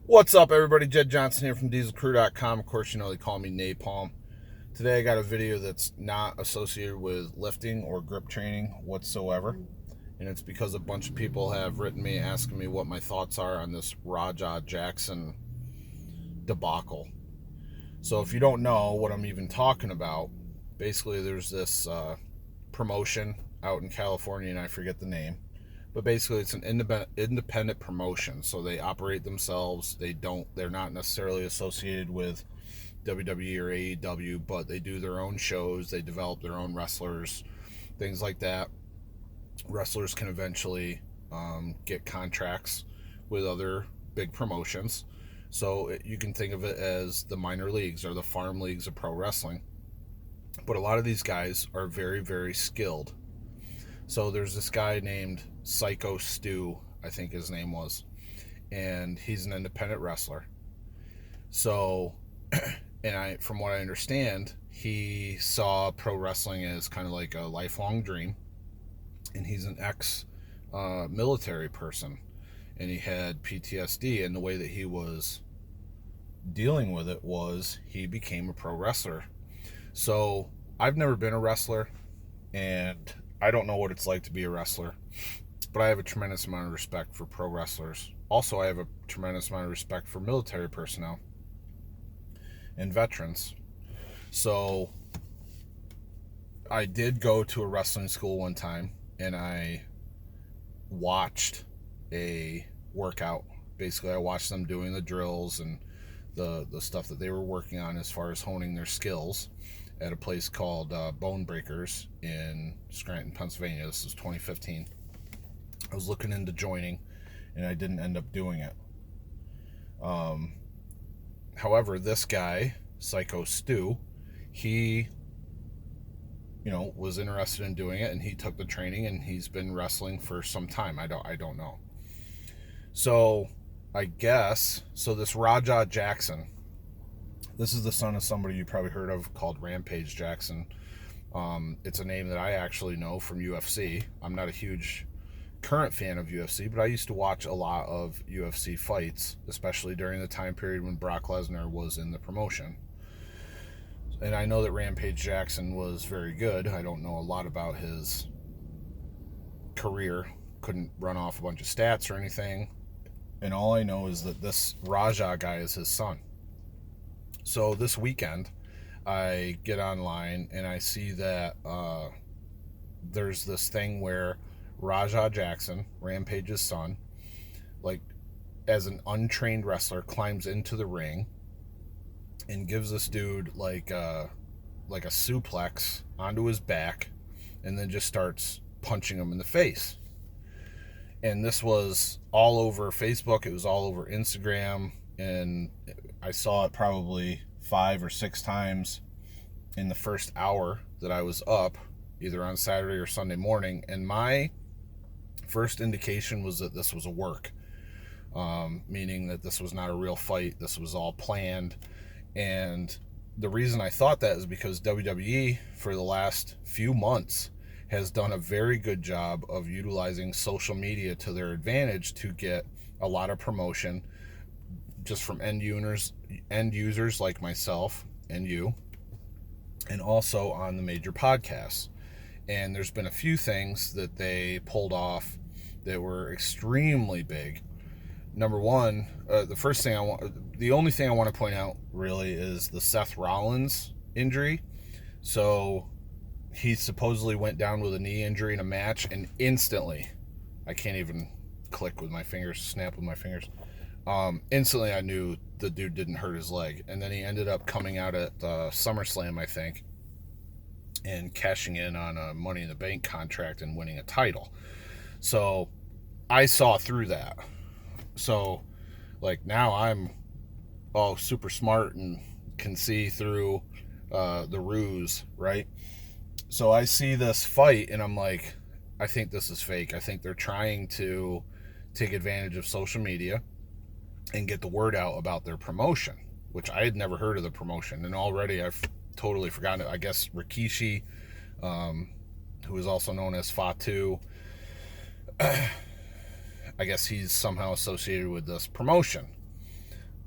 What's up, everybody? Jed Johnson here from dieselcrew.com. Of course, you know they call me NAPALM. Today I got a video that's not associated with lifting or grip training whatsoever. And it's because a bunch of people have written me asking me what my thoughts are on this Raja Jackson debacle. So if you don't know what I'm even talking about, basically there's this promotion out in California, and I forget the name. But basically it's an independent promotion, so they operate themselves. They're not necessarily associated with WWE or AEW, but they do their own shows. They develop their own wrestlers, things like that. Wrestlers can eventually get contracts with other big promotions. So you can think of it as the minor leagues or the farm leagues of pro wrestling. But a lot of these guys are very, very skilled. So there's this guy named Psycho Stu, I think his name was, and he's an independent wrestler. So, from what I understand, he saw pro wrestling as kind of like a lifelong dream, and he's an ex-military person, and he had PTSD, and the way that he was dealing with it was he became a pro wrestler. So I've never been a wrestler, and I don't know what it's like to be a wrestler, but I have a tremendous amount of respect for pro wrestlers. Also, I have a tremendous amount of respect for military personnel and veterans. So I did go to a wrestling school one time, and I watched a workout. Basically, I watched them doing the drills and the stuff that they were working on as far as honing their skills at a place called Bone Breakers in Scranton, Pennsylvania. This is 2015. I was looking into joining, and I didn't end up doing it. However, this guy, Psycho Stu, he, was interested in doing it, and he took the training, and he's been wrestling for some time. I don't know. So I guess, this Raja Jackson, this is the son of somebody you probably heard of called Rampage Jackson. It's a name that I actually know from UFC. I'm not a huge current fan of UFC, but I used to watch a lot of UFC fights, especially during the time period when Brock Lesnar was in the promotion. And I know that Rampage Jackson was very good. I don't know a lot about his career. Couldn't run off a bunch of stats or anything. And all I know is that this Raja guy is his son. So this weekend, I get online and I see that there's this thing where Raja Jackson, Rampage's son, like as an untrained wrestler, climbs into the ring and gives this dude like a suplex onto his back, and then just starts punching him in the face. And this was all over Facebook. It was all over Instagram, and I saw it probably 5 or 6 times in the first hour that I was up, either on Saturday or Sunday morning. And my first indication was that this was a work, meaning that this was not a real fight. This was all planned. And the reason I thought that is because WWE, for the last few months, has done a very good job of utilizing social media to their advantage to get a lot of promotion just from end users like myself and you, and also on the major podcasts. And there's been a few things that they pulled off that were extremely big. Number one, the only thing I want to point out really is the Seth Rollins injury. So he supposedly went down with a knee injury in a match, and instantly, I can't even snap with my fingers. Instantly I knew the dude didn't hurt his leg. And then he ended up coming out at SummerSlam, I think, and cashing in on a Money in the Bank contract and winning a title. So I saw through that. So like now I'm super smart and can see through the ruse, right? So I see this fight and I'm like, I think this is fake. I think they're trying to take advantage of social media and get the word out about their promotion, which I had never heard of the promotion. And already I've totally forgotten it. I guess Rikishi, who is also known as Fatu, I guess he's somehow associated with this promotion.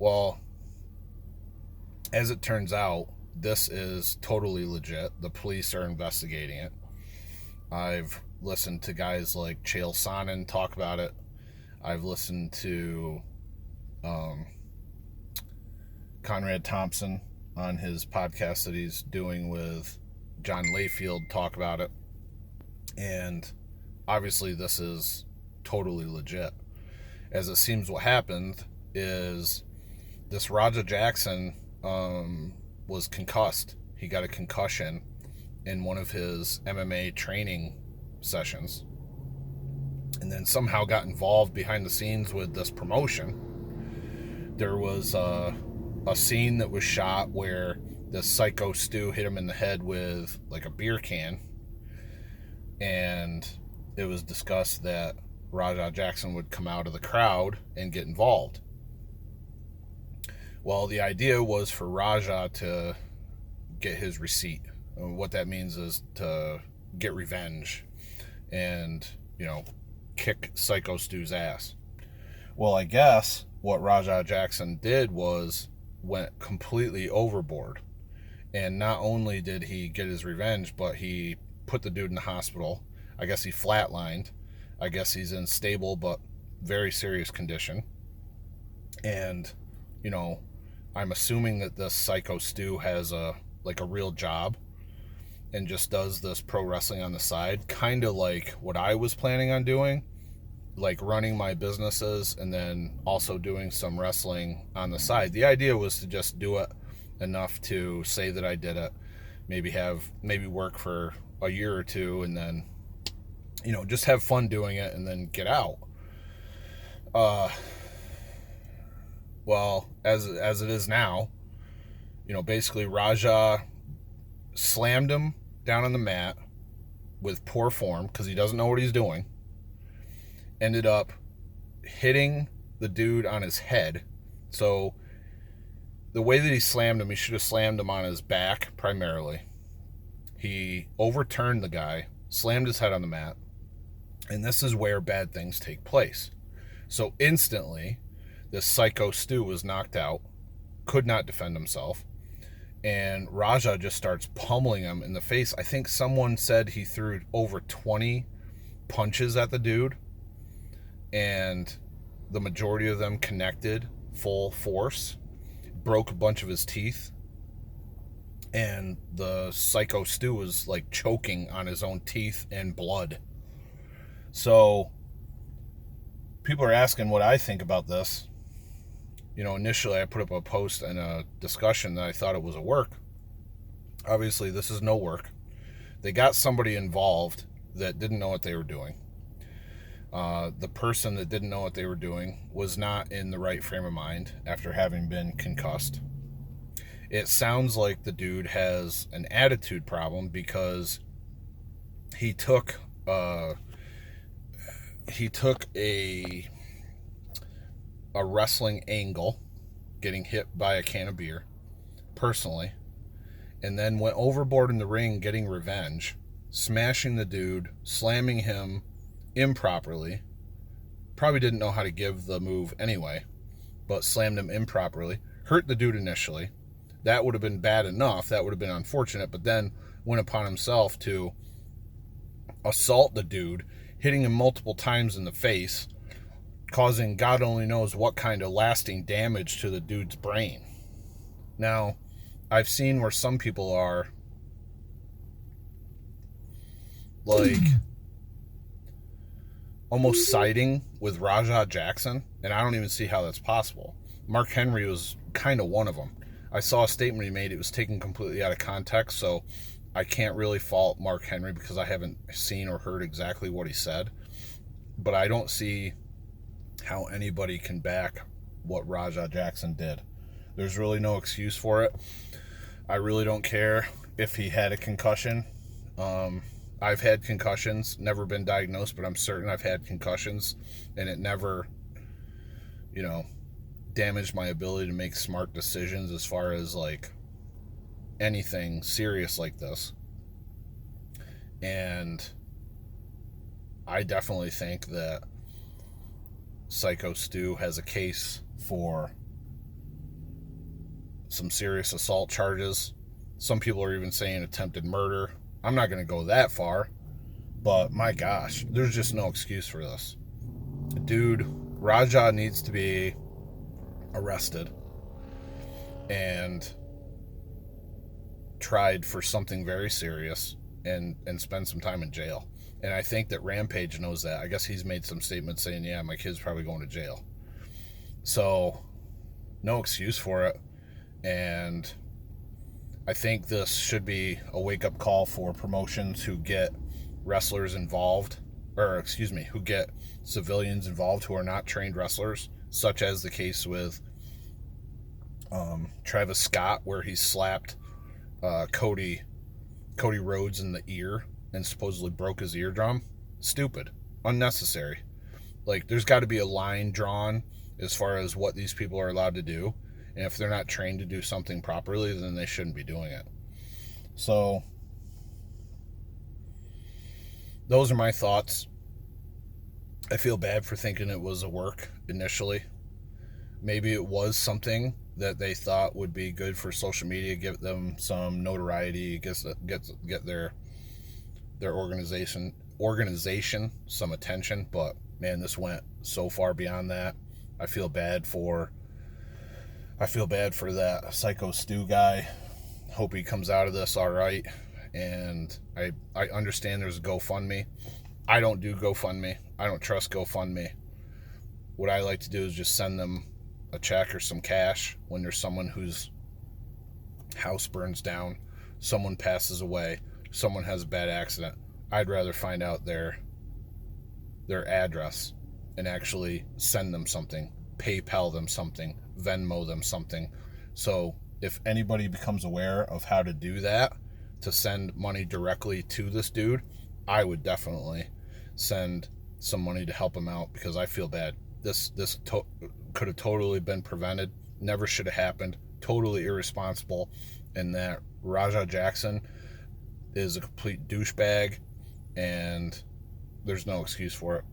Well, as it turns out, this is totally legit. The police are investigating it. I've listened to guys like Chael Sonnen talk about it. I've listened to Conrad Thompson on his podcast that he's doing with John Layfield talk about it. And obviously this is totally legit. As it seems what happened is this Raja Jackson was concussed. He got a concussion in one of his MMA training sessions, and then somehow got involved behind the scenes with this promotion. There was a scene that was shot where this psycho Stu hit him in the head with like a beer can, and it was discussed that Raja Jackson would come out of the crowd and get involved. Well, the idea was for Raja to get his receipt. What that means is to get revenge and, kick Psycho Stu's ass. Well, I guess what Raja Jackson did was went completely overboard. And not only did he get his revenge, but he put the dude in the hospital. I guess he flatlined. I guess he's in stable but very serious condition. And, I'm assuming that this Psycho Stu has a real job and just does this pro wrestling on the side, kind of like what I was planning on doing, like running my businesses and then also doing some wrestling on the side. The idea was to just do it enough to say that I did it, maybe work for a year or two, and then, just have fun doing it and then get out. Well, as it is now, basically Raja slammed him down on the mat with poor form because he doesn't know what he's doing. Ended up hitting the dude on his head. So the way that he slammed him, he should have slammed him on his back primarily. He overturned the guy, slammed his head on the mat, and this is where bad things take place. So instantly, this Psycho Stu was knocked out, could not defend himself, and Raja just starts pummeling him in the face. I think someone said he threw over 20 punches at the dude, and the majority of them connected full force, broke a bunch of his teeth, and the Psycho Stu was like choking on his own teeth and blood. So people are asking what I think about this. Initially I put up a post and a discussion that I thought it was a work. Obviously, this is no work. They got somebody involved that didn't know what they were doing. The person that didn't know what they were doing was not in the right frame of mind after having been concussed. It sounds like the dude has an attitude problem because he took a wrestling angle, getting hit by a can of beer, personally, and then went overboard in the ring getting revenge, smashing the dude, slamming him improperly. Probably didn't know how to give the move anyway, but slammed him improperly. Hurt the dude initially. That would have been bad enough. That would have been unfortunate, but then went upon himself to assault the dude, hitting him multiple times in the face, causing God only knows what kind of lasting damage to the dude's brain. Now, I've seen where some people are like almost siding with Raja Jackson, and I don't even see how that's possible. Mark Henry was kind of one of them. I saw a statement he made. It was taken completely out of context, so I can't really fault Mark Henry because I haven't seen or heard exactly what he said. But I don't see how anybody can back what Raja Jackson did. There's really no excuse for it. I really don't care if he had a concussion. I've had concussions, never been diagnosed, but I'm certain I've had concussions, and it never, damaged my ability to make smart decisions as far as like anything serious like this. And I definitely think that Psycho Stu has a case for some serious assault charges. Some people are even saying attempted murder. I'm not going to go that far, but my gosh, there's just no excuse for this. Dude, Raja needs to be arrested and tried for something very serious and spend some time in jail. And I think that Rampage knows that. I guess he's made some statements saying, yeah, my kid's probably going to jail. So, no excuse for it. And I think this should be a wake-up call for promotions who get wrestlers involved, or excuse me, who get civilians involved who are not trained wrestlers, such as the case with Travis Scott, where he slapped Cody Rhodes in the ear and supposedly broke his eardrum. Stupid. Unnecessary. Like, there's got to be a line drawn as far as what these people are allowed to do. And if they're not trained to do something properly, then they shouldn't be doing it. So, those are my thoughts. I feel bad for thinking it was a work initially. Maybe it was something that they thought would be good for social media, give them some notoriety, get their organization some attention. But man, this went so far beyond that. I feel bad for that Psycho Stu guy. Hope he comes out of this all right. And I understand there's a GoFundMe. I don't do GoFundMe. I don't trust GoFundMe. What I like to do is just send them a check or some cash when there's someone whose house burns down, someone passes away, someone has a bad accident. I'd rather find out their address and actually send them something, PayPal them something, Venmo them something. So if anybody becomes aware of how to do that, to send money directly to this dude, I would definitely send some money to help him out, because I feel bad. This could have totally been prevented. Never should have happened. Totally irresponsible. And that Raja Jackson is a complete douchebag, and there's no excuse for it.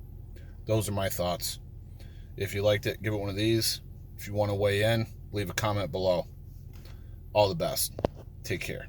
Those are my thoughts. If you liked it, give it one of these. If you want to weigh in, leave a comment below. All the best. Take care.